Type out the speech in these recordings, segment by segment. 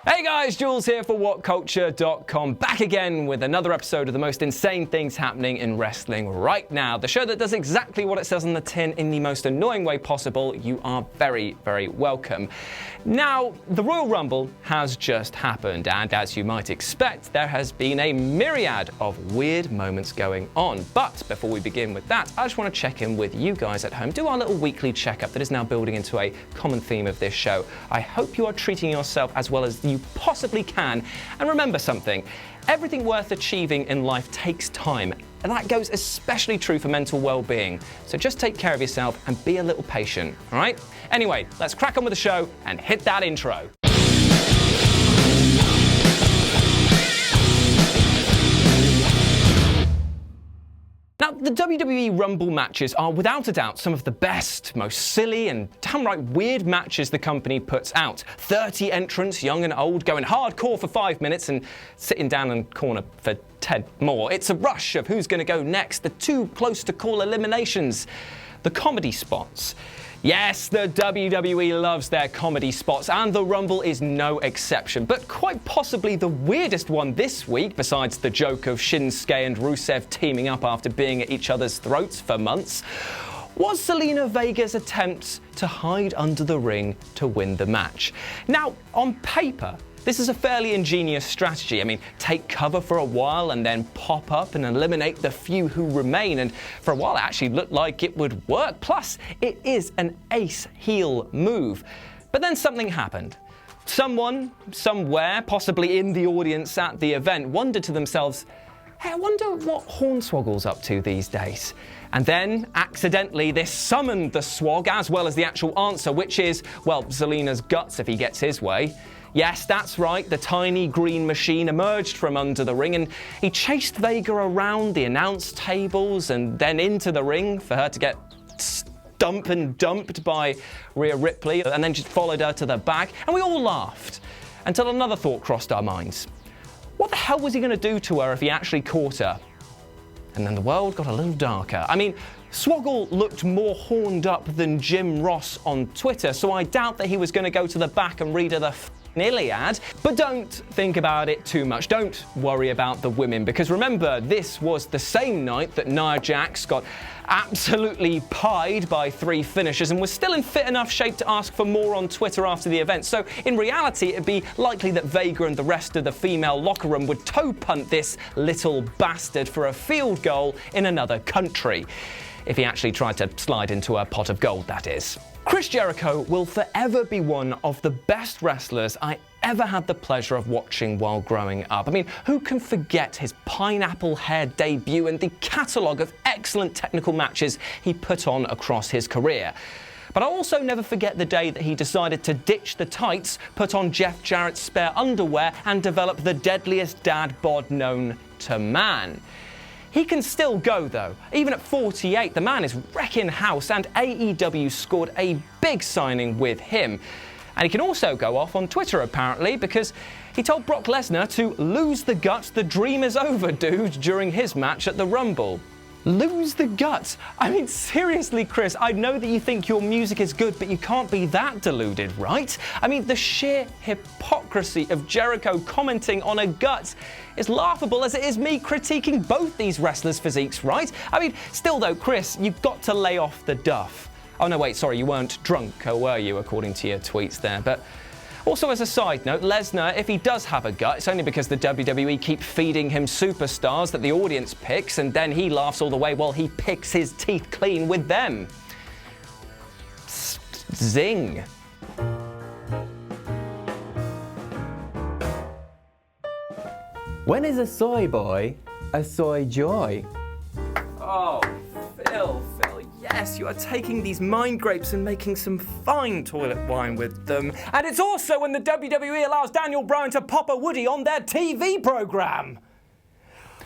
Hey guys, Jules here for WhatCulture.com, back again with another episode of the most insane things happening in wrestling right now. The show that does exactly what it says on the tin in the most annoying way possible. You are very, very welcome. Now, the Royal Rumble has just happened, and as you might expect, there has been a myriad of weird moments going on. But before we begin with that, I just want to check in with you guys at home, do our little weekly checkup that is now building into a common theme of this show. I hope you are treating yourself as well as you possibly can. And remember something, everything worth achieving in life takes time. And that goes especially true for mental well-being. So just take care of yourself and be a little patient, all right? Anyway, let's crack on with the show and hit that intro. Now, the WWE Rumble matches are without a doubt some of the best, most silly and downright weird matches the company puts out. 30 entrants, young and old, going hardcore for 5 minutes and sitting down in the corner for 10 more. It's a rush of who's going to go next, the too close to call eliminations, the comedy spots. Yes, the WWE loves their comedy spots, and the Rumble is no exception. But quite possibly the weirdest one this week, besides the joke of Shinsuke and Rusev teaming up after being at each other's throats for months, was Zelina Vega's attempt to hide under the ring to win the match. Now, on paper, this is a fairly ingenious strategy. I mean, take cover for a while and then pop up and eliminate the few who remain. And for a while, it actually looked like it would work. Plus, it is an ace heel move. But then something happened. Someone, somewhere, possibly in the audience at the event, wondered to themselves, hey, I wonder what Hornswoggle's up to these days. And then, accidentally, this summoned the swag as well as the actual answer, which is, well, Zelina's guts if he gets his way. Yes, that's right, the tiny green machine emerged from under the ring and he chased Vega around the announce tables and then into the ring for her to get stumped and dumped by Rhea Ripley, and then just followed her to the back, and we all laughed until another thought crossed our minds. What the hell was he going to do to her if he actually caught her? And then the world got a little darker. I mean, Swoggle looked more horned up than Jim Ross on Twitter, so I doubt that he was going to go to the back and read her the Iliad. But don't think about it too much. Don't worry about the women, because remember, this was the same night that Nia Jax got absolutely pied by 3 finishers and was still in fit enough shape to ask for more on Twitter after the event. So in reality, it'd be likely that Vega and the rest of the female locker room would toe punt this little bastard for a field goal in another country. If he actually tried to slide into a pot of gold, that is. Chris Jericho will forever be one of the best wrestlers I ever had the pleasure of watching while growing up. I mean, who can forget his pineapple hair debut and the catalogue of excellent technical matches he put on across his career? But I'll also never forget the day that he decided to ditch the tights, put on Jeff Jarrett's spare underwear, and develop the deadliest dad bod known to man. He can still go, though. Even at 48, the man is wrecking house, and AEW scored a big signing with him. And he can also go off on Twitter, apparently, because he told Brock Lesnar to lose the guts, the dream is over, dude, during his match at the Rumble. Lose the guts? I mean, seriously, Chris, I know that you think your music is good, but you can't be that deluded, right? I mean, the sheer hypocrisy of Jericho commenting on a gut is laughable, as it is me critiquing both these wrestlers' physiques, right? I mean, still though, Chris, you've got to lay off the duff. Oh no, wait, sorry, you weren't drunk, or were you, according to your tweets there, but... Also, as a side note, Lesnar, if he does have a gut, it's only because the WWE keep feeding him superstars that the audience picks, and then he laughs all the way while he picks his teeth clean with them. Zing. When is a soy boy a soy joy? Oh, Phil, yes, you are taking these mind grapes and making some fine toilet wine with them. And it's also when the WWE allows Daniel Bryan to pop a Woody on their TV program.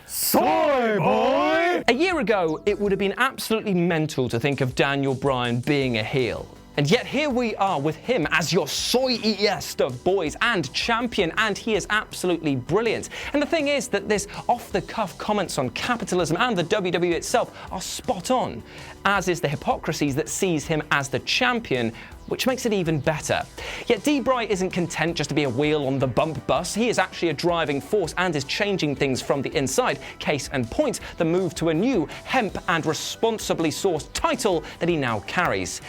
Soy boy! A year ago, it would have been absolutely mental to think of Daniel Bryan being a heel. And yet here we are with him as your soy-iest of boys and champion, and he is absolutely brilliant. And the thing is that this off-the-cuff comments on capitalism and the WWE itself are spot on, as is the hypocrisies that sees him as the champion which makes it even better. Yet Bryans isn't content just to be a wheel on the bump bus. He is actually a driving force and is changing things from the inside. Case in point, the move to a new hemp and responsibly sourced title that he now carries.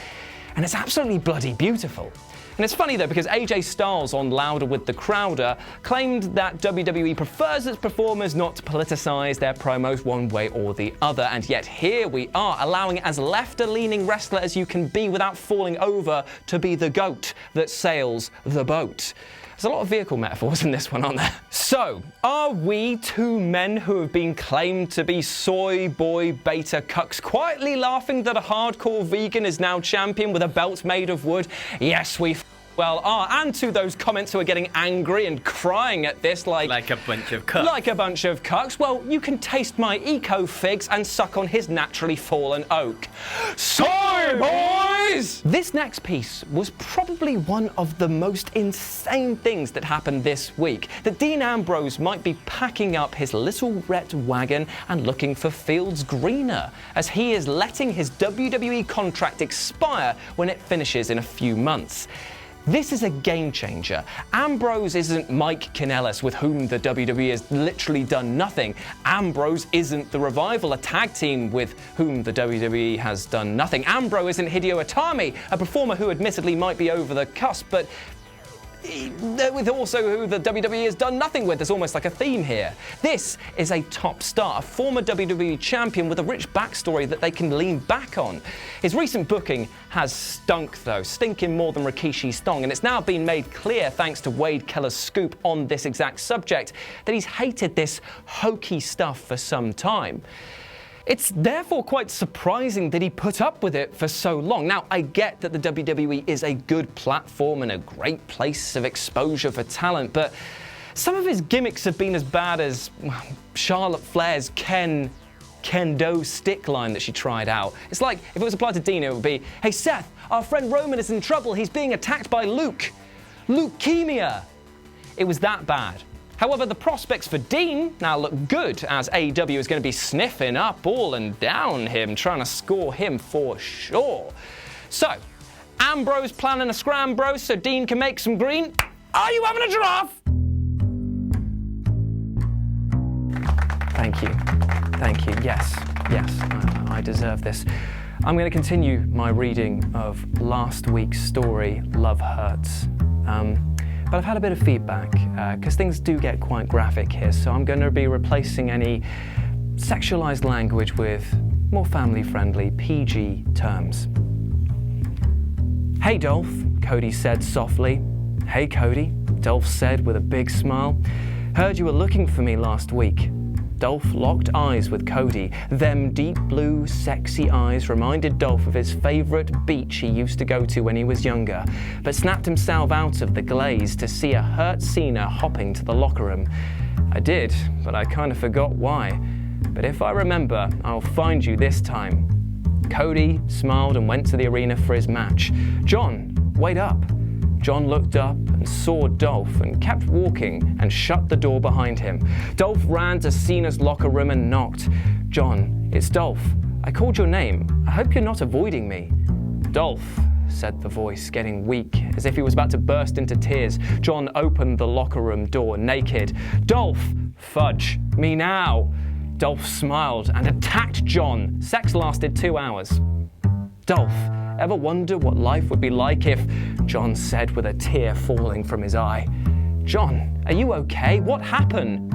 And it's absolutely bloody beautiful. And it's funny though, because AJ Styles on Louder with the Crowder claimed that WWE prefers its performers not to politicize their promos one way or the other, and yet here we are, allowing as left-leaning wrestler as you can be without falling over to be the goat that sails the boat. There's a lot of vehicle metaphors in this one, aren't there? So, are we two men who have been claimed to be soy boy beta cucks quietly laughing that a hardcore vegan is now champion with a belt made of wood? Yes, we well are. And to those comments who are getting angry and crying at this like a bunch of cucks. Like a bunch of cucks, well, you can taste my eco figs and suck on his naturally fallen oak. Soy boys! This next piece was probably one of the most insane things that happened this week. That Dean Ambrose might be packing up his little red wagon and looking for fields greener, as he is letting his WWE contract expire when it finishes in a few months. This is a game changer. Ambrose isn't Mike Kanellis, with whom the WWE has literally done nothing. Ambrose isn't The Revival, a tag team with whom the WWE has done nothing. Ambrose isn't Hideo Itami, a performer who admittedly might be over the cusp, but with also who the WWE has done nothing with. There's almost like a theme here. This is a top star, a former WWE champion with a rich backstory that they can lean back on. His recent booking has stunk though, stinking more than Rikishi's thong, and it's now been made clear, thanks to Wade Keller's scoop on this exact subject, that he's hated this hokey stuff for some time. It's therefore quite surprising that he put up with it for so long. Now, I get that the WWE is a good platform and a great place of exposure for talent, but some of his gimmicks have been as bad as Charlotte Flair's kendo stick line that she tried out. It's like, if it was applied to Dina, it would be, hey Seth, our friend Roman is in trouble, he's being attacked by leukemia. It was that bad. However, the prospects for Dean now look good, as AEW is going to be sniffing up all and down him, trying to score him for sure. So, Ambrose planning a scrambro so Dean can make some green. Are you having a giraffe? Thank you. Thank you. Yes, I deserve this. I'm going to continue my reading of last week's story, Love Hurts. But I've had a bit of feedback, because things do get quite graphic here, so I'm going to be replacing any sexualized language with more family-friendly, PG terms. Hey Dolph, Cody said softly. Hey Cody, Dolph said with a big smile. Heard you were looking for me last week. Dolph locked eyes with Cody. Them deep blue, sexy eyes reminded Dolph of his favourite beach he used to go to when he was younger, but snapped himself out of the glaze to see a hurt Cena hopping to the locker room. I did, but I kind of forgot why. But if I remember, I'll find you this time. Cody smiled and went to the arena for his match. John, wait up. John looked up and saw Dolph and kept walking and shut the door behind him. Dolph ran to Cena's locker room and knocked. John, it's Dolph. I called your name. I hope you're not avoiding me. Dolph, said the voice, getting weak, as if he was about to burst into tears. John opened the locker room door naked. Dolph, fudge, me now. Dolph smiled and attacked John. Sex lasted 2 hours. Dolph, ever wonder what life would be like if, John said with a tear falling from his eye. John, are you okay? What happened?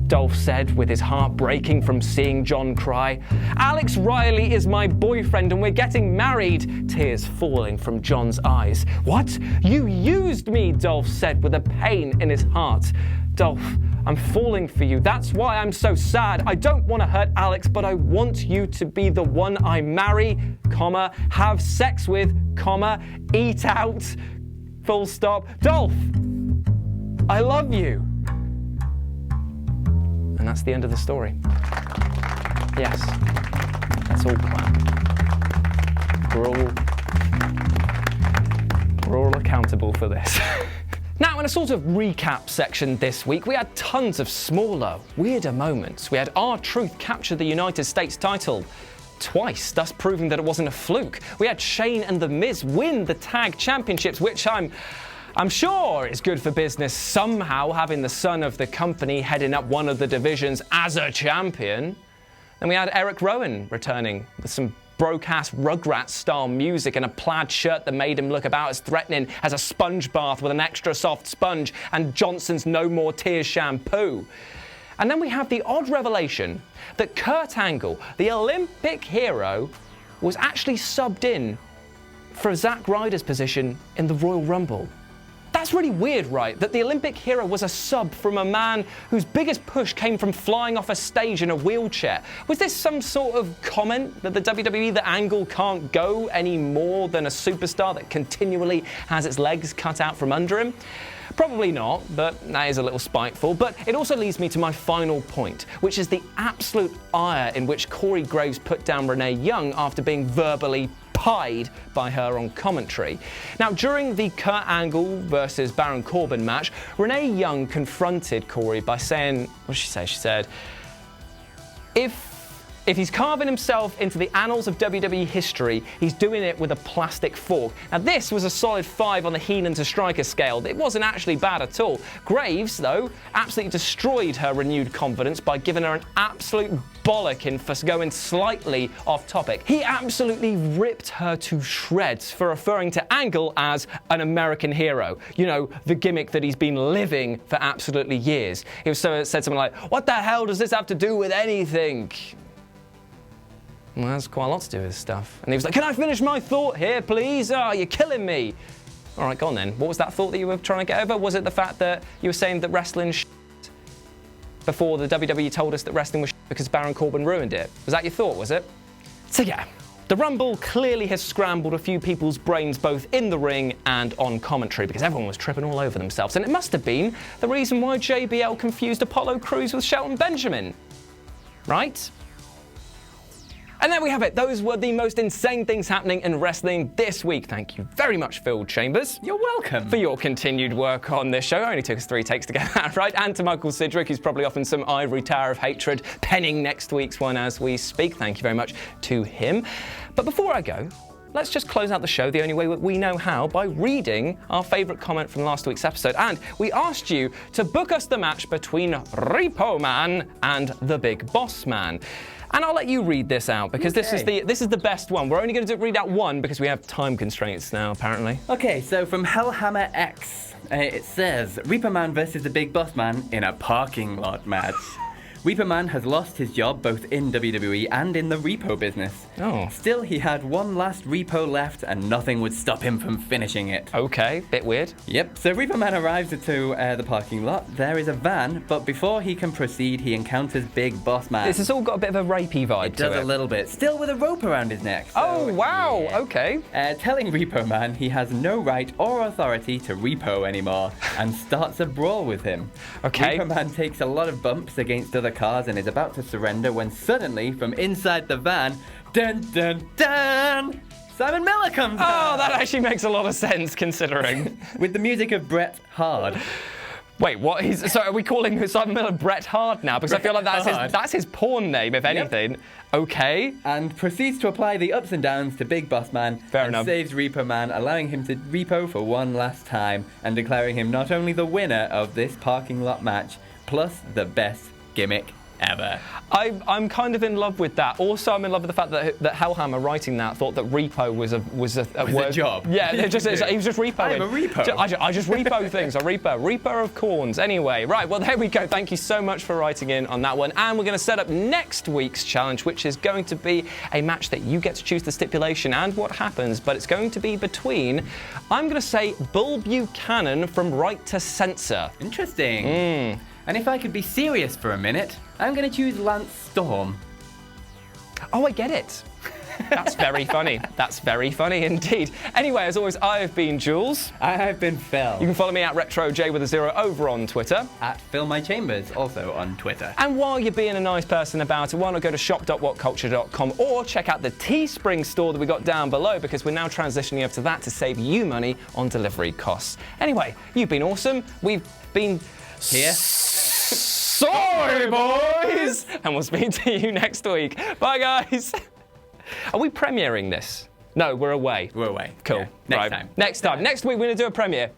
Dolph said with his heart breaking from seeing John cry. Alex Riley is my boyfriend and we're getting married. Tears falling from John's eyes. What? You used me, Dolph said with a pain in his heart. Dolph, I'm falling for you. That's why I'm so sad. I don't want to hurt Alex, but I want you to be the one I marry, comma, have sex with, comma, eat out, full stop. Dolph, I love you. And that's the end of the story. Yes, that's all planned. We're all accountable for this. Now, in a sort of recap section this week, we had tons of smaller, weirder moments. We had R-Truth capture the United States title twice, thus proving that it wasn't a fluke. We had Shane and The Miz win the tag championships, which I'm sure is good for business somehow, having the son of the company heading up one of the divisions as a champion. Then we had Eric Rowan returning with some broke-ass Rugrats-style music and a plaid shirt that made him look about as threatening as a sponge bath with an extra soft sponge and Johnson's No More Tears shampoo. And then we have the odd revelation that Kurt Angle, the Olympic hero, was actually subbed in for Zack Ryder's position in the Royal Rumble. That's really weird, right? That the Olympic hero was a sub from a man whose biggest push came from flying off a stage in a wheelchair. Was this some sort of comment that the WWE, the Angle can't go any more than a superstar that continually has its legs cut out from under him? Probably not, but that is a little spiteful. But it also leads me to my final point, which is the absolute ire in which Corey Graves put down Renee Young after being verbally pied by her on commentary. Now, during the Kurt Angle versus Baron Corbin match, Renee Young confronted Corey by saying, what did she say? She said, if he's carving himself into the annals of WWE history, he's doing it with a plastic fork. Now, this was a solid 5 on the Heenan to Striker scale. It wasn't actually bad at all. Graves, though, absolutely destroyed her renewed confidence by giving her an absolute bollocking for going slightly off topic. He absolutely ripped her to shreds for referring to Angle as an American hero. You know, the gimmick that he's been living for absolutely years. He said something like, "What the hell does this have to do with anything?" Well, that's quite a lot to do with this stuff. And he was like, "Can I finish my thought here, please? Oh, you're killing me." All right, go on then. What was that thought that you were trying to get over? Was it the fact that you were saying that wrestling before the WWE told us that wrestling was because Baron Corbin ruined it? Was that your thought, was it? So yeah, the Rumble clearly has scrambled a few people's brains both in the ring and on commentary because everyone was tripping all over themselves. And it must have been the reason why JBL confused Apollo Crews with Shelton Benjamin. Right? And there we have it. Those were the most insane things happening in wrestling this week. Thank you very much, Phil Chambers. You're welcome. For your continued work on this show. It only took us 3 takes to get that right. And to Michael Sidgwick, who's probably off in some ivory tower of hatred, penning next week's one as we speak. Thank you very much to him. But before I go, let's just close out the show the only way that we know how, by reading our favourite comment from last week's episode. And we asked you to book us the match between Repo Man and the Big Boss Man. And I'll let you read this out because this is the best one. We're only going to read out one because we have time constraints now, apparently. Okay, so from Hellhammer X, it says, Reaper Man versus the Big Boss Man in a parking lot match. Reaper Man has lost his job both in WWE and in the repo business. Oh. Still, he had one last repo left and nothing would stop him from finishing it. Okay, bit weird. Yep, so Reaper Man arrives to the parking lot. There is a van, but before he can proceed, he encounters Big Boss Man. This has all got a bit of a rapey vibe to it. It does a little bit. Still with a rope around his neck. So, oh, wow, yeah. okay. Telling Repo Man he has no right or authority to repo anymore and starts a brawl with him. Okay. Repo Man takes a lot of bumps against other cars and is about to surrender when suddenly, from inside the van, dun dun dun, Simon Miller comes out. Oh, that actually makes a lot of sense considering. With the music of Bret Hart. Wait, what? So are we calling Simon Miller Bret Hart now? Because I feel like that's his porn name, if anything. Yep. Okay. And proceeds to apply the ups and downs to Big Boss Man. Fair enough. Saves Repo Man, allowing him to repo for one last time and declaring him not only the winner of this parking lot match, plus the best gimmick ever. I'm kind of in love with that. Also, I'm in love with the fact that Hellhammer writing that thought that repo was a word. A job. Yeah, he was just repoing. I'm a repo. I just repo things. I repo of corns. Anyway, right. Well, there we go. Thank you so much for writing in on that one. And we're going to set up next week's challenge, which is going to be a match that you get to choose the stipulation and what happens. But it's going to be between, I'm going to say, Bull Buchanan from Right to Censor. Interesting. And if I could be serious for a minute, I'm going to choose Lance Storm. Oh, I get it. That's very funny. That's very funny indeed. Anyway, as always, I have been Jules. I have been Phil. You can follow me at RetroJ with a 0 over on Twitter. At PhilMyChambers, also on Twitter. And while you're being a nice person about it, why not go to shop.whatculture.com or check out the Teespring store that we got down below, because we're now transitioning over to that to save you money on delivery costs. Anyway, you've been awesome. We've been here. Sorry, boys! And we'll speak to you next week. Bye, guys. Are we premiering this? No, we're away. We're away. Cool. Yeah. Next Right. time. Next time. Next week, we're going to do a premiere.